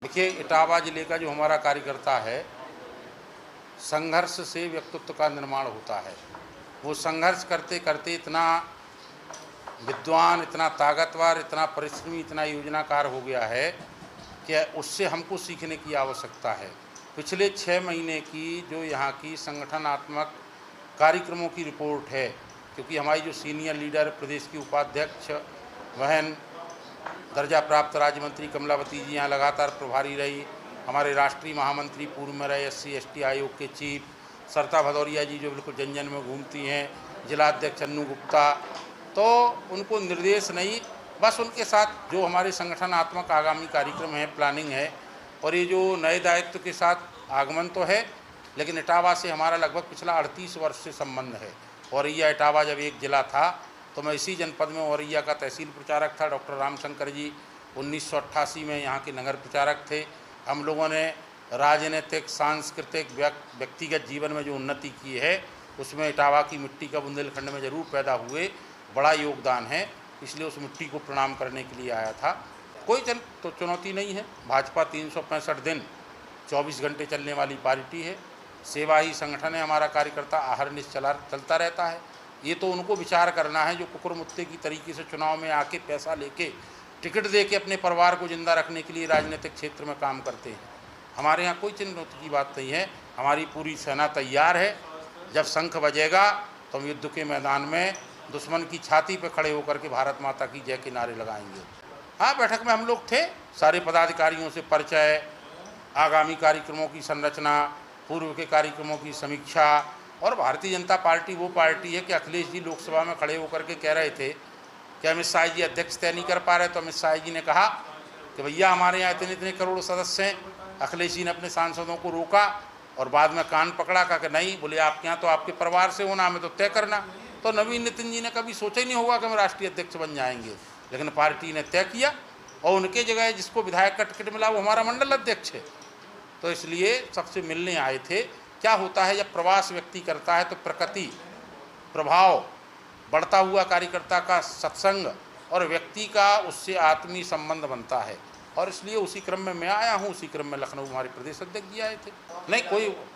देखिए, इटावा जिले का जो हमारा कार्यकर्ता है, संघर्ष से व्यक्तित्व का निर्माण होता है। वो संघर्ष करते करते इतना विद्वान, इतना ताकतवर, इतना परिश्रमी, इतना योजनाकार हो गया है कि उससे हमको सीखने की आवश्यकता है। पिछले 6 महीने की जो यहाँ की संगठनात्मक कार्यक्रमों की रिपोर्ट है, क्योंकि हमारी जो सीनियर लीडर, प्रदेश की उपाध्यक्ष बहन, दर्जा प्राप्त राज्य मंत्री कमलावती जी यहाँ लगातार प्रभारी रही, हमारे राष्ट्रीय महामंत्री पूर्व में रहे, SC/ST आयोग के चीफ सरिता भदौरिया जी जो बिल्कुल जन जन में घूमती हैं, जिला अध्यक्ष अन्नू गुप्ता, तो उनको निर्देश नहीं, बस उनके साथ जो हमारे संगठनात्मक आगामी कार्यक्रम है, प्लानिंग है, और ये जो नए दायित्व के साथ आगमन तो है, लेकिन इटावा से हमारा लगभग पिछला 38 वर्ष से संबंध है। औरैया इटावा जब एक जिला था तो मैं इसी जनपद में औरैया का तहसील प्रचारक था। डॉक्टर रामशंकर जी 1988 में यहाँ के नगर प्रचारक थे। हम लोगों ने राजनीतिक, सांस्कृतिक, व्यक्तिगत जीवन में जो उन्नति की है, उसमें इटावा की मिट्टी का बुंदेलखंड में ज़रूर पैदा हुए बड़ा योगदान है, इसलिए उस मिट्टी को प्रणाम करने के लिए आया था। कोई तो चुनौती नहीं है। भाजपा 365 दिन 24 घंटे चलने वाली पार्टी है। सेवा ही संगठन है। हमारा कार्यकर्ता अहरनिश चलता रहता है। ये तो उनको विचार करना है जो कुकुरमुत्ते की तरीके से चुनाव में आके पैसा लेके, टिकट दे के अपने परिवार को जिंदा रखने के लिए राजनीतिक क्षेत्र में काम करते हैं। हमारे यहाँ कोई चुनौती की बात नहीं है। हमारी पूरी सेना तैयार है। जब शंख बजेगा तो हम युद्ध के मैदान में दुश्मन की छाती पर खड़े होकर के भारत माता की जय के नारे लगाएंगे। हाँ, बैठक में हम लोग थे, सारे पदाधिकारियों से परिचय, आगामी कार्यक्रमों की संरचना, पूर्व के कार्यक्रमों की समीक्षा। और भारतीय जनता पार्टी वो पार्टी है कि अखिलेश जी लोकसभा में खड़े होकर के कह रहे थे कि अमित शाह जी अध्यक्ष तय नहीं कर पा रहे, तो अमित शाह जी ने कहा कि भैया हमारे यहाँ इतने इतने करोड़ सदस्य हैं। अखिलेश जी ने अपने सांसदों को रोका और बाद में कान पकड़ा, कहा कि नहीं, बोले आपके यहाँ तो आपके परिवार से होना, हमें तो तय करना। तो नवीन नितिन जी ने कभी सोचा ही नहीं होगा कि हम राष्ट्रीय अध्यक्ष बन जाएंगे, लेकिन पार्टी ने तय किया और उनके जगह जिसको विधायक का टिकट मिला वो हमारा मंडल अध्यक्ष है। तो इसलिए सबसे मिलने आए थे। क्या होता है जब प्रवास व्यक्ति करता है तो प्रकृति, प्रभाव, बढ़ता हुआ कार्यकर्ता का सत्संग और व्यक्ति का उससे आत्मीय संबंध बनता है, और इसलिए उसी क्रम में मैं आया हूँ। उसी क्रम में लखनऊ हमारे प्रदेश अध्यक्ष जी आए थे। नहीं,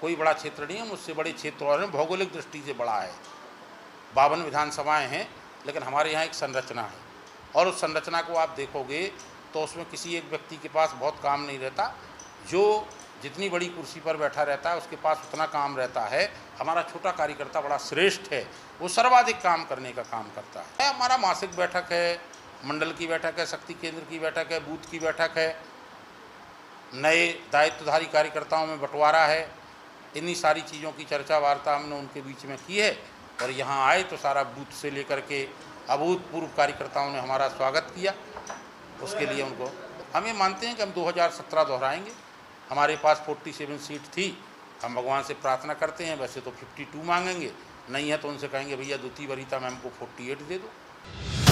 कोई बड़ा क्षेत्र नहीं है, मुझसे बड़े क्षेत्र और हैं, भौगोलिक दृष्टि से बड़ा है। 52 विधानसभाएँ हैं, लेकिन हमारे यहाँ एक संरचना है, और उस संरचना को आप देखोगे तो उसमें किसी एक व्यक्ति के पास बहुत काम नहीं रहता। जो जितनी बड़ी कुर्सी पर बैठा रहता है उसके पास उतना काम रहता है। हमारा छोटा कार्यकर्ता बड़ा श्रेष्ठ है, वो सर्वाधिक काम करने का काम करता है। हमारा मासिक बैठक है, मंडल की बैठक है, शक्ति केंद्र की बैठक है, बूथ की बैठक है, नए दायित्वधारी कार्यकर्ताओं में बंटवारा है। इन्हीं सारी चीज़ों की चर्चा वार्ता हमने उनके बीच में की है, और यहाँ आए तो सारा बूथ से लेकर के अभूतपूर्व कार्यकर्ताओं ने हमारा स्वागत किया। उसके लिए उनको हम ये मानते हैं कि हम 2017 दोहराएंगे। हमारे पास 47 सीट थी। हम भगवान से प्रार्थना करते हैं, वैसे तो 52 मांगेंगे, नहीं है तो उनसे कहेंगे भैया द्वितीय वरीयता में हमको 48 दे दो।